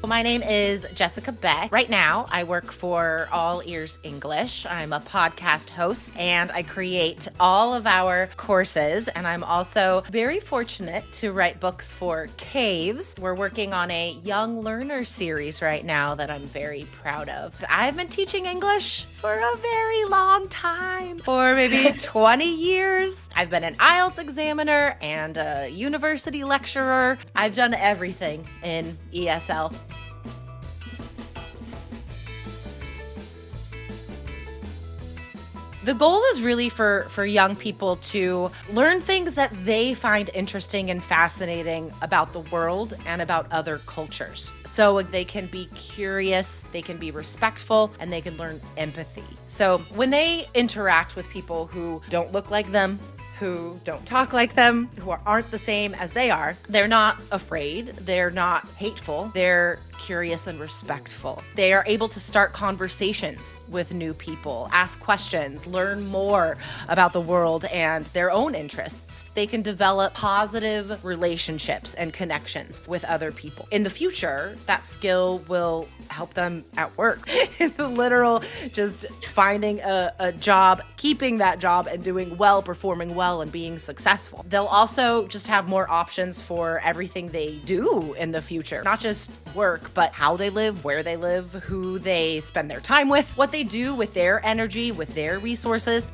My name is Jessica Beck. Right now, I work for All Ears English. I'm a podcast host and I create all of our courses. And I'm also very fortunate to write books for Caves. We're working on a young learner series right now that I'm very proud of. I've been teaching English for a very long time, for maybe 20 years. I've been an IELTS examiner and a university lecturer. I've done everything in ESL. The goal is really for young people to learn things that they find interesting and fascinating about the world and about other cultures. So they can be curious, they can be respectful, and they can learn empathy. So when they interact with people who don't look like them, who don't talk like them, who aren't the same as they are, they're not afraid, they're not hateful, they're curious and respectful. They are able to start conversations with new people, ask questions, learn more about the world and their own interests. They can develop positive relationships and connections with other people. In the future, that skill will help them at work. In the literal, just finding a job, keeping that job and doing well, performing well and being successful. They'll also just have more options for everything they do in the future, not just work, but how they live, where they live, who they spend their time with, what they do with their energy, with their resources.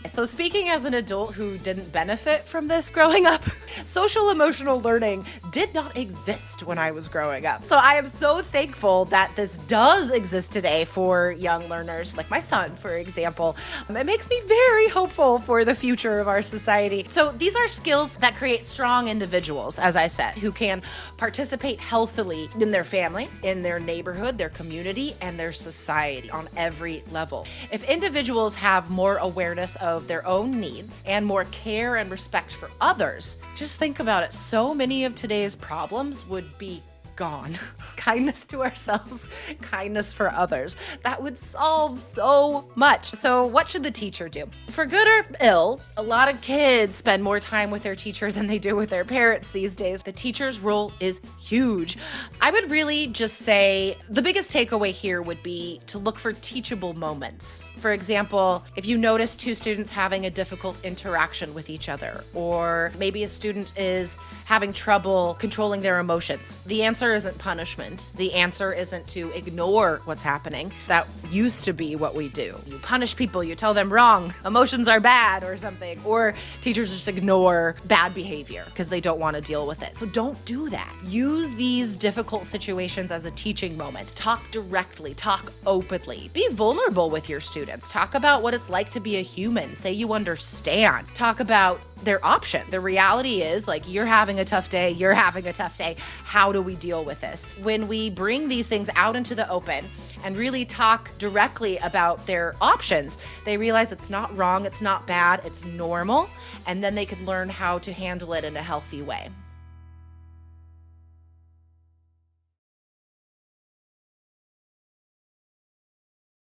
So speaking as an adult who didn't benefit from this growing up, social emotional learning did not exist when I was growing up. So I am so thankful that this does exist today for young learners, like my son, for example. It makes me very hopeful for the future of our society. So these are skills that create strong individuals, as I said, who can participate healthily in their family, in their neighborhood, their community, and their society on every level. If individuals have more awareness of their own needs and more care and respect for others, just think about it. So many of today's problems would be gone. Kindness to ourselves, kindness for others. That would solve so much. So what should the teacher do? For good or ill, a lot of kids spend more time with their teacher than they do with their parents these days. The teacher's role is huge. I would really just say the biggest takeaway here would be to look for teachable moments. For example, if you notice two students having a difficult interaction with each other, or maybe a student is having trouble controlling their emotions, the answer isn't punishment. The answer isn't to ignore what's happening. That used to be what we do. You punish people, you tell them wrong, emotions are bad or something, or teachers just ignore bad behavior because they don't want to deal with it. So don't do that. Use these difficult situations as a teaching moment. Talk directly, talk openly, be vulnerable with your students. Talk about what it's like to be a human. Say you understand. Talk about their option. The reality is, like, you're having a tough day, you're having a tough day. How do we deal with this? When we bring these things out into the open and really talk directly about their options, they realize it's not wrong, it's not bad, it's normal, and then they can learn how to handle it in a healthy way.